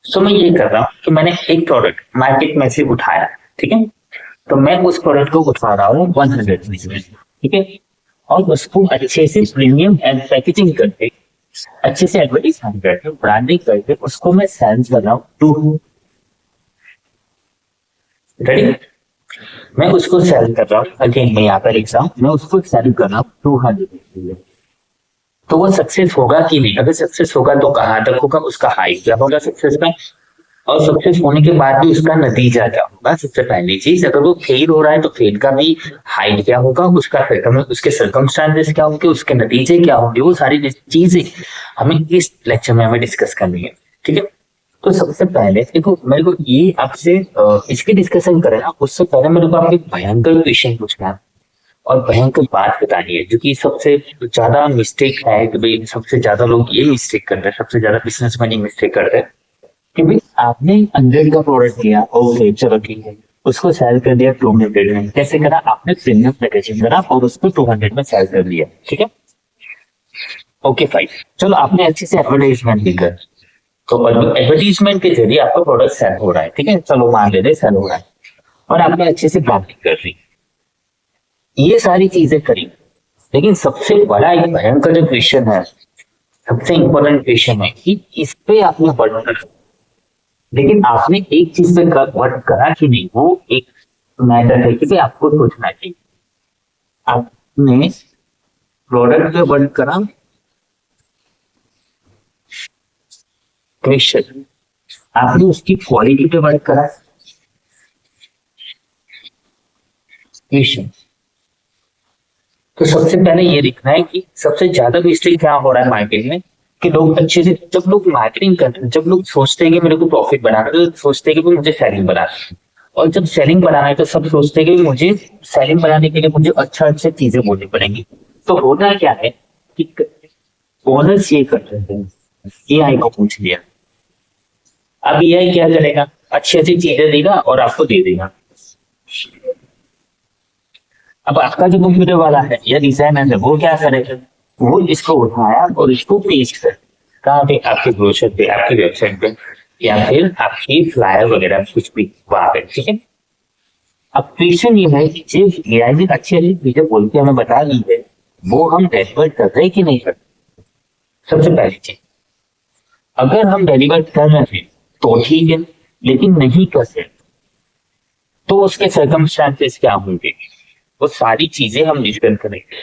सो मैं ये कर रहा हूँ कि मैंने एक प्रोडक्ट मार्केट में से उठाया, ठीक है। तो मैं उस प्रोडक्ट को उठा रहा हूँ 100 रुपीज में, ठीक है। और उसको अच्छे से प्रीमियम एंड पैकेजिंग करके, अच्छे से एडवर्टाइजमेंट करके, ब्रांडिंग करके उसको मैं सेल कर रहा हूँ टू, रेडी। मैं उसको सेल कर रहा हूँ, अगेन मैं यहाँ पर लिख रहा हूँ, मैं उसको सेल कर रहा हूँ 200। तो वो सक्सेस होगा कि नहीं? अगर सक्सेस होगा तो कहाँ तक होगा, उसका हाइट क्या होगा सक्सेस का, और सक्सेस होने के बाद भी उसका नतीजा क्या होगा। सबसे पहली चीज, अगर वो फेल हो रहा है तो फेल का भी हाइट क्या होगा, उसका उसके सर्कमस्टांसेस क्या होंगे, उसके नतीजे क्या होंगे, वो सारी चीजें हमें इस लेक्चर में हमें डिस्कस करनी है, ठीक है। तो सबसे पहले देखो, मेरे को ये आपसे इसकी डिस्कशन करें ना, उससे पहले मेरे को आपके भयंकर क्वेश्चन पूछना है और भयंकर बात बतानी है, जो कि सबसे ज्यादा मिस्टेक है कि भाई सबसे ज्यादा लोग ये मिस्टेक करते हैं, सबसे ज्यादा बिजनेसमैन ये मिस्टेक करते हैं कि भाई आपने 100 का प्रोडक्ट लिया, ओके चलो ठीक है, उसको सेल कर दिया 200 में। कैसे करा आपने? प्रीमियम पैकेजिंग करा और उसको 200 में सेल कर दिया, ठीक है। ओके फाइन, चलो आपने अच्छे से एडवर्टाइजमेंट भी कर, तो एडवर्टीजमेंट के जरिए आपका प्रोडक्ट सेल हो रहा है, ठीक है, चलो मान ले रहे सेल हो रहा है, और आपने अच्छे से ब्रांडिंग कर ली, ये सारी चीजें करी। लेकिन सबसे बड़ा एक भयंकर जो क्वेश्चन है, सबसे इंपॉर्टेंट क्वेश्चन है कि इस पे आपने वर्क करा, लेकिन आपने एक चीज पे वर्क करा कि नहीं, वो एक मैटर है कि आपको सोचना चाहिए। आपने प्रोडक्ट पे वर्क करा, क्वेश्चन, आपने उसकी क्वालिटी पे वर्क करा, क्वेश्चन। तो सबसे पहले ये देखना है कि सबसे ज्यादा मिस्टेक क्या हो रहा है मार्केट में, कि लोग अच्छे से, जब लोग मार्केटिंग करते हैं, जब लोग सोचते हैं कि मेरे को प्रॉफिट बनाना है, तो सोचते हैं कि मुझे सेलिंग बनाना है, और जब सेलिंग बनाना है तो सब सोचते हैं कि मुझे सेलिंग बनाने के लिए मुझे अच्छा चीजें बोलनी पड़ेंगी। तो होता क्या है कि ओनर्स ये कर रहे हैं, एआई को पूछ लिया, अब एआई क्या करेगा, अच्छी अच्छी चीजें देगा और आपको दे देगा। अब आपका जो कंप्यूटर वाला है या डिजाइनर है, वो क्या करेगा, वो इसको उठाया और इसको पेस्ट कर, कहाँ पे? आपके ब्रोशर पे, आपकी वेबसाइट पे, या फिर आपकी फ्लायर वगैरह कुछ भी वहां पे, ठीक है। अब क्वेश्चन ये है कि जिस एआई ने अच्छी अच्छी चीजें बोल के हमें बता दी है, वो हम डिलीवर कर रहे कि नहीं कर रहे। सबसे पहली चीज, अगर हम डिलीवर कर रहे हैं तो ठीक है, लेकिन नहीं कर रहे तो उसके सर्कमस्टांसेस क्या होंगे, वो सारी चीजें हम डिस्कस करेंगे।